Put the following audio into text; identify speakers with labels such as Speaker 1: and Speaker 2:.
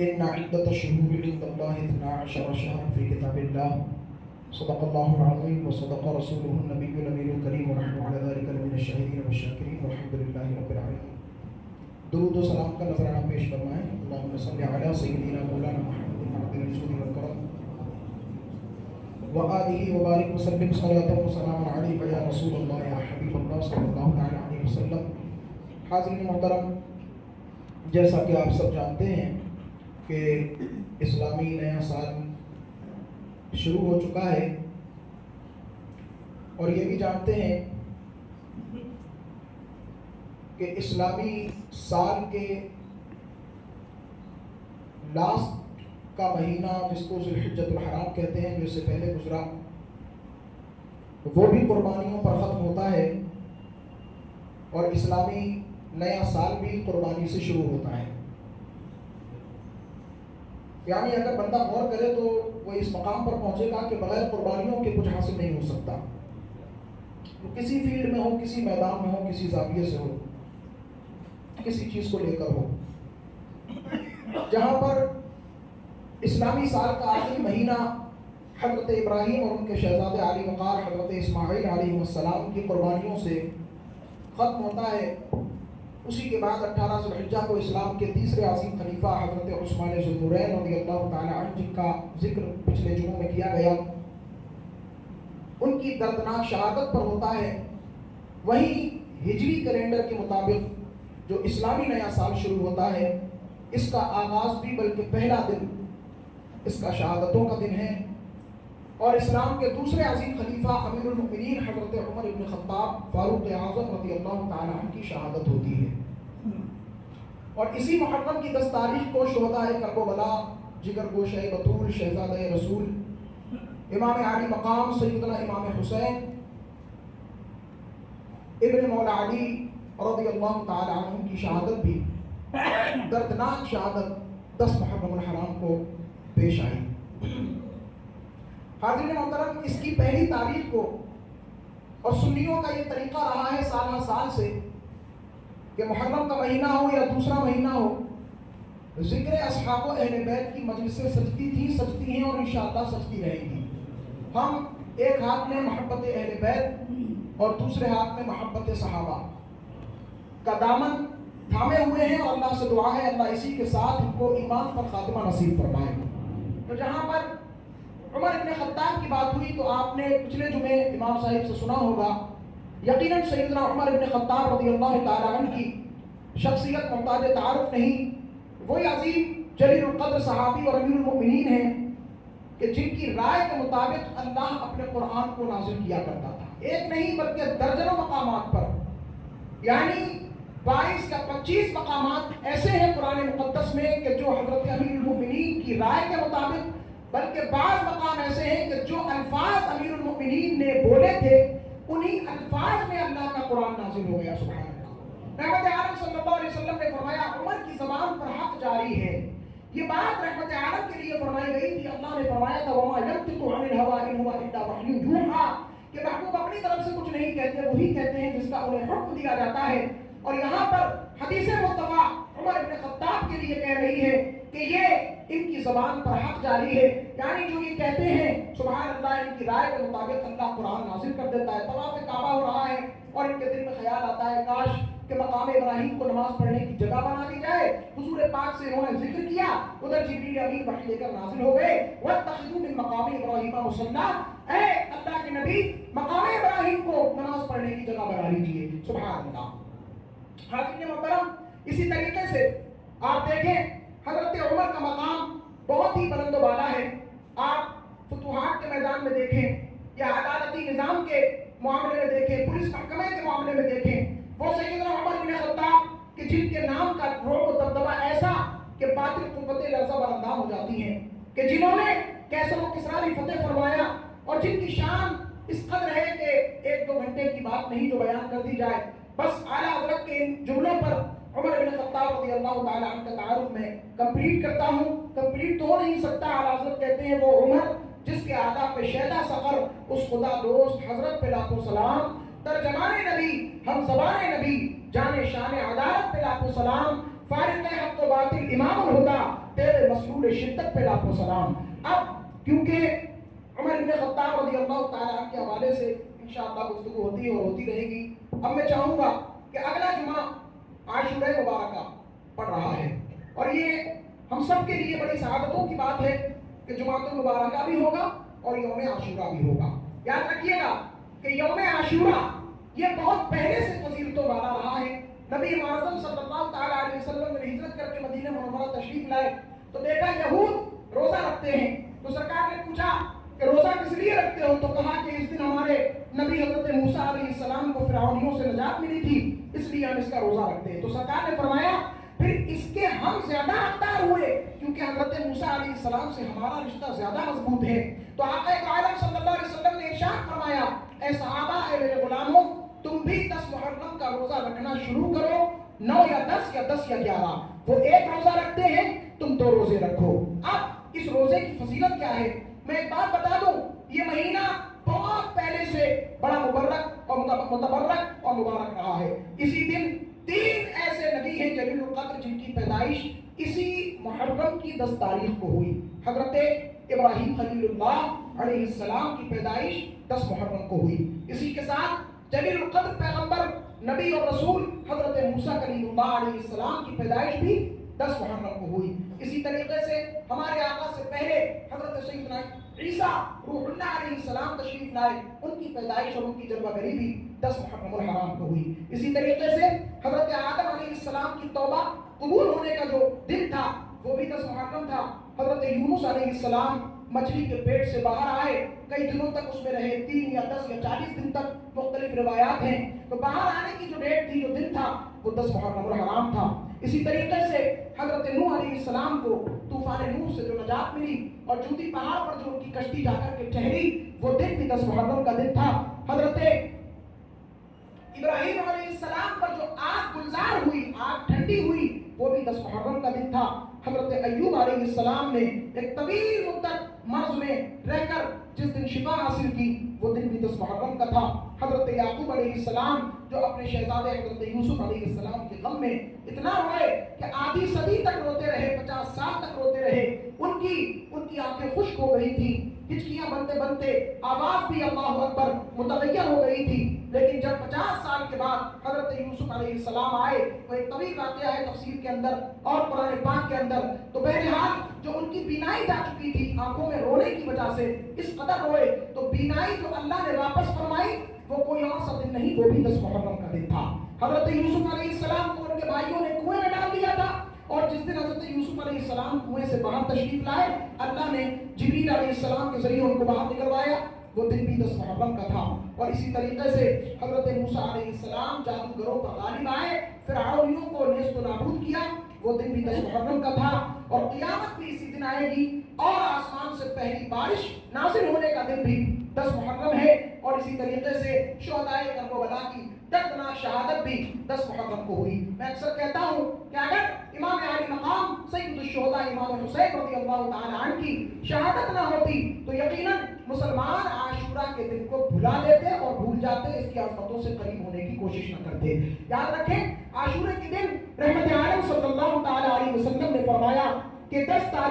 Speaker 1: إن عدة الشهور عند الله 12 شهرا في كتاب الله صدق الله العظيم وصدق رسوله النبي الأمين الكريم ونحن على ذلك لمن الشاهدين والشاكرين والحمد لله رب العالمين. درود و سلام کا نذرانہ پیش فرمائیں. اللهم صل على سيدنا مولانا محمد معدن الجود والكرم وآله وبارك وسلم صلاة وسلاما عليك يا رسول الله يا حبيب الله صلی اللہ تعالی علیہ وسلم. حاضرین محترم، جیسا کہ آپ سب جانتے ہیں کہ اسلامی نیا سال شروع ہو چکا ہے، اور یہ بھی جانتے ہیں کہ اسلامی سال کے لاسٹ کا مہینہ جس کو ذی الحجۃ الحرام کہتے ہیں، جو اس سے پہلے گزرا، وہ بھی قربانیوں پر ختم ہوتا ہے، اور اسلامی نیا سال بھی قربانی سے شروع ہوتا ہے. یعنی اگر بندہ غور کرے تو وہ اس مقام پر پہنچے گا کہ بغیر قربانیوں کے کچھ حاصل نہیں ہو سکتا. وہ کسی فیلڈ میں ہو، کسی میدان میں ہو، کسی زاویے سے ہو، کسی چیز کو لے کر ہو. جہاں پر اسلامی سال کا آخری مہینہ حضرت ابراہیم اور ان کے شہزادے عالی وقار حضرت اسماعیل علیہ السلام کی قربانیوں سے ختم ہوتا ہے، اسی کے بعد 18 ذی الحجہ کو اسلام کے تیسرے عظیم خلیفہ حضرت عثمان ذو النورین رضی اللہ تعالی عنہ، جن کا ذکر پچھلے جمعوں میں کیا گیا، ان کی دردناک شہادت پر ہوتا ہے. وہیں ہجری کیلنڈر کے مطابق جو اسلامی نیا سال شروع ہوتا ہے، اس کا آغاز بھی بلکہ پہلا دن اس کا شہادتوں کا دن ہے، اور اسلام کے دوسرے عظیم خلیفہ امیر المؤمنین حضرت عمر ابن خطاب فاروق اعظم رضی اللہ تعالی عنہ کی شہادت ہوتی ہے. اور اسی محرم کی 10 تاریخ کو شہداء کربلا، جگر گوشہ بطول شہزادہ رسول امام علی مقام سیدنا امام حسین ابن مولا علی رضی اللہ تعالی عنہ کی شہادت بھی، دردناک شہادت 10 محرم الحرام کو پیش آئی. حاضرین محترم، اس کی پہلی تاریخ کو، اور سنیوں کا یہ طریقہ رہا ہے سالہ سال سے کہ محرم کا مہینہ ہو یا دوسرا مہینہ ہو، ذکر اصحاب و اہل بیت کی مجلسیں سجتی تھیں، سجتی ہیں، اور انشاءاللہ سجتی رہیں گی. ہم ایک ہاتھ میں محبت اہل بیت اور دوسرے ہاتھ میں محبت صحابہ کا دامن تھامے ہوئے ہیں، اور اللہ سے دعا ہے اللہ اسی کے ساتھ ہم کو ایمان پر خاتمہ نصیب فرمائے. تو جہاں پر عمر ابن خطاب کی بات ہوئی تو آپ نے پچھلے جمعے امام صاحب سے سنا ہوگا، یقیناً سیدنا عمر ابن خطاب رضی اللہ تعالیٰ عنہ کی شخصیت محتاج تعارف نہیں. وہی عظیم جلیل القدر صحابی اور امیر المؤمنین ہیں کہ جن کی رائے کے مطابق اللہ اپنے قرآن کو نازل کیا کرتا تھا. ایک نہیں بلکہ درجنوں مقامات پر، یعنی 22 یا 25 مقامات ایسے ہیں قرآن مقدس میں کہ جو حضرت امیر المؤمنین کی رائے کے مطابق، بلکہ بعض مقام ایسے ہیں کہ جو الفاظ امیر المؤمنین نے بولے تھے انہی الفاظ میں اللہ کا قرآن نازل ہو گیا. سبحان اللہ. رحمت عالم صلی اللہ علیہ وسلم نے فرمایا عمر کی زبان پر حق جاری ہے. یہ بات رحمت عالم کے لیے فرمائی گئی تھی. اللہ نے فرمایا تھا وما ينطق عن الهوى ان هو الا وحی یوحى، کہ محبوب اپنی طرف سے کچھ نہیں کہتے، وہی کہتے ہیں جس کا انہیں حکم دیا جاتا ہے. اور یہاں پر حدیث مصطفیٰ عمر ابن خطاب کے لیے کہہ رہی ہے کہ یہ ان کی زبان پر حق جاری ہے، یعنی جو یہ کہتے ہیں سبحان اللہ، ان کی رائے کے مطابق اللہ قرآن نازل کر دیتا ہے. طواف کعبہ ہو رہا ہے اور ان کے دل میں خیال آتا ہے کاش کہ مقام ابراہیم کو نماز پڑھنے کی جگہ بنا دی جائے. حضور پاک سے انہوں نے ذکر کیا، ادھر جبریل امین وحی لے کر نازل ہو گئے. واتخذوا من مقام ابراہیم مصلی، اے اللہ کے نبی مقام ابراہیم کو نماز پڑھنے کی جگہ بنا لیجیے. سبحان اللہ. حاضرین محترم، اسی طریقے سے آپ دیکھیں حضرت عمر کا مقام بہت ہی بلند و بالا ہے. آپ فتوحات کے میدان میں دیکھیں یا عدالتی نظام کے معاملے میں دیکھیں، پولیس محکمے کے معاملے میں دیکھیں، وہ سیدنا عمر بن خطاب کہ جن کے نام کا رعب و دبدبہ ایسا کہ باطل قوتیں لرزہ بر اندام ہو جاتی ہیں، کہ جنہوں نے کیسر و کسریٰ کی فتح فرمایا، اور جن کی شان اس قدر ہے کہ 1-2 گھنٹے کی بات نہیں جو بیان کر دی جائے. بس اعلیٰ حضرت کے ان جملوں پر عمر بن خطاب رضی اللہ تعالیٰ عنہ کا تعارف میں کمپلیٹ کرتا ہوں. کمپلیٹ تو ہو نہیں سکتا. اعلیٰ حضرت کہتے ہیں وہ عمر جس کے آداب پہ شیدہ سفر، اس خدا دوست حضرت پہ لاکھوں سلام، ترجمان نبی، ہم زبان نبی، جانے شان عدالت پہ لاکھوں سلام، فارق حق و باطل امام الہدا، تیرے مسلول شدت پہ لاکھوں سلام۔ اب کیونکہ عمر بن خطاب رضی اللہ تعالیٰ عنہ کے حوالے سے انشاءاللہ گفتگو ہوتی ہے اور ہوتی رہے گی، اب میں چاہوں گا کہ اگلا جمعہ عاشورہ مبارکہ پڑھ رہا ہے، اور یہ ہم سب کے لیے بڑی سعادتوں کی بات ہے کہ جمعۃ المبارکہ بھی ہوگا اور یوم عاشورہ بھی ہوگا۔ یاد رکھیے گا کہ یوم عاشورہ یہ بہت پہلے سے فضیلتوں والا رہا ہے۔ نبی معظم صلی اللہ تعالیٰ علیہ وسلم نے ہجرت کر کے مدینہ منورہ تشریف لائے تو دیکھا یہود روزہ رکھتے ہیں، تو سرکار نے پوچھا کہ روزہ کس لیے رکھتے ہو؟ تو کہا کہ اس دن ہمارے نبی حضرت موسیٰ علیہ السلام کو فرعونیوں سے نجات ملی تھی، اس لیے ہم اس کا روزہ رکھتے ہیں۔ تو سرکار نے فرمایا پھر اس کے ہم زیادہ حقدار ہوئے کیونکہ حضرت موسیٰ علیہ السلام سے ہمارا رشتہ زیادہ مضبوط ہے۔ تو آقا عالم صلی اللہ علیہ وسلم نے ارشاد فرمایا، اے صحابہ، اے میرے غلاموں، تم بھی 10 محرم کا روزہ رکھنا شروع کرو، 9 یا 10 یا 10 یا 11۔ وہ ایک روزہ رکھتے ہیں، تم 2 روزے رکھو۔ اب اس روزے کی فضیلت کیا ہے میں ایک بات بتا دوں، یہ مہینہ بہت پہلے سے بڑا مبارک اور متبرک اور مبارک رہا ہے۔ اسی دن 3 ایسے نبی ہیں جلیل القدر جن کی پیدائش اسی محرم کی 10 تاریخ کو ہوئی۔ حضرت ابراہیم خلیل اللہ علیہ السلام کی پیدائش 10 محرم کو ہوئی۔ اسی کے ساتھ جلیل القدر پیغمبر نبی اور رسول حضرت موسیٰ کلیم اللہ علیہ السلام کی پیدائش بھی 10 محرم کو ہوئی۔ اسی طریقے سے ہمارے آقا سے پہلے حضرت سیدنا عیسیٰ روح اللہ علیہ السلام تشریف لائے، ان کی پیدائش اور ان کی جلوہ گری بھی 10 محرم الحرام کو ہوئی۔ اسی طریقے سے حضرت آدم علیہ السلام کی توبہ قبول ہونے کا جو دن تھا وہ بھی 10 محرم تھا۔ حضرت یونس علیہ السلام مچھلی کے پیٹ سے باہر آئے، کئی دنوں تک اس میں رہے، 3 یا 10 یا 40 دن تک مختلف روایات ہیں، تو باہر آنے کی جو ڈیٹ تھی، جو دن تھا، وہ 10 محرم الحرام تھا۔ اسی طریقے سے حضرت نوح علیہ السلام کو طوفان نوح سے جو نجات ملی اور جودی پہاڑ پر جو ان کی کشتی جا کر کے ٹھہری، وہ دن بھی 10 محرم کا دن تھا۔ حضرت ابراہیم علیہ السلام پر جو آگ گلزار ہوئی، آگ ٹھنڈی ہوئی، وہ بھی 10 محرم کا دن تھا۔ حضرت ایوب علیہ السلام نے ایک طویل مدت مرض میں رہ کر جس دن شفا حاصل کی، وہ دن بھی 10 محرم کا تھا۔ حضرت یعقوب علیہ السلام جو اپنے شہزادے حضرت یوسف علیہ السلام کے غم میں اتنا روئے کہ آدھی صدی تک روتے رہے، 50 سال تک روتے رہے، ان کی آنکھیں خشک ہو گئی تھی، ہچکیاں بنتے بنتے آواز بھی اللہ اکبر متغیر ہو گئی تھی۔ لیکن جب 50 سال کے بعد حضرت یوسف علیہ السلام آئے، وہ ایک طویل واقعہ ہے تفسیر کے اندر اور قرآن پاک کے اندر، تو بہرحال جو ان کی بینائی جا چکی تھی آنکھوں میں رونے کی وجہ سے اس قدر روئے، تو بینائی جو اللہ نے واپس فرمائی وہ کوئی اور سا دن نہیں، وہ بھی 10 محرم کا دن تھا۔ حضرت یوسف علیہ السلام کو ان کے بھائیوں نے کنویں میں ڈال دیا تھا، اور جس دن حضرت یوسف علیہ السلام کنویں سے باہر تشریف لائے، اللہ نے جبریل علیہ السلام کے ذریعے ان کو باہر نکلوایا، وہ دن بھی 10 محرم کا تھا۔ اور اسی طریقے سے حضرت موسیٰ علیہ السلام جادوگروں پر غالب آئے، فرعونیوں کو نیست و نابود کیا، وہ دن بھی 10 محرم کا تھا۔ اور قیامت بھی اسی دن آئے گی، اور آسمان سے پہلی بارش نازل ہونے کا دن بھی 10 محرم ہے۔ اور اسی طریقے سے شہدائے کربلا کی دردناک شہادت بھی 10 محرم کو ہوئی۔ میں اکثر کہتا ہوں کہ اگر امام علی مقام سید الشہداء امام حسین رضی اللہ تعالی عنہ کی شہادت نہ ہوتی تو یقیناً مسلمان عاشورہ کے دن کو بھلا دیتے اور بھول جاتے، اس کی عظمتوں سے قریب ہونے کی کوشش نہ کرتے۔ یاد رکھیں، عاشورہ کے دن رحمت عالم صلی اللہ تعالی علیہ وسلم نے فرمایا کہ 10 تاریخ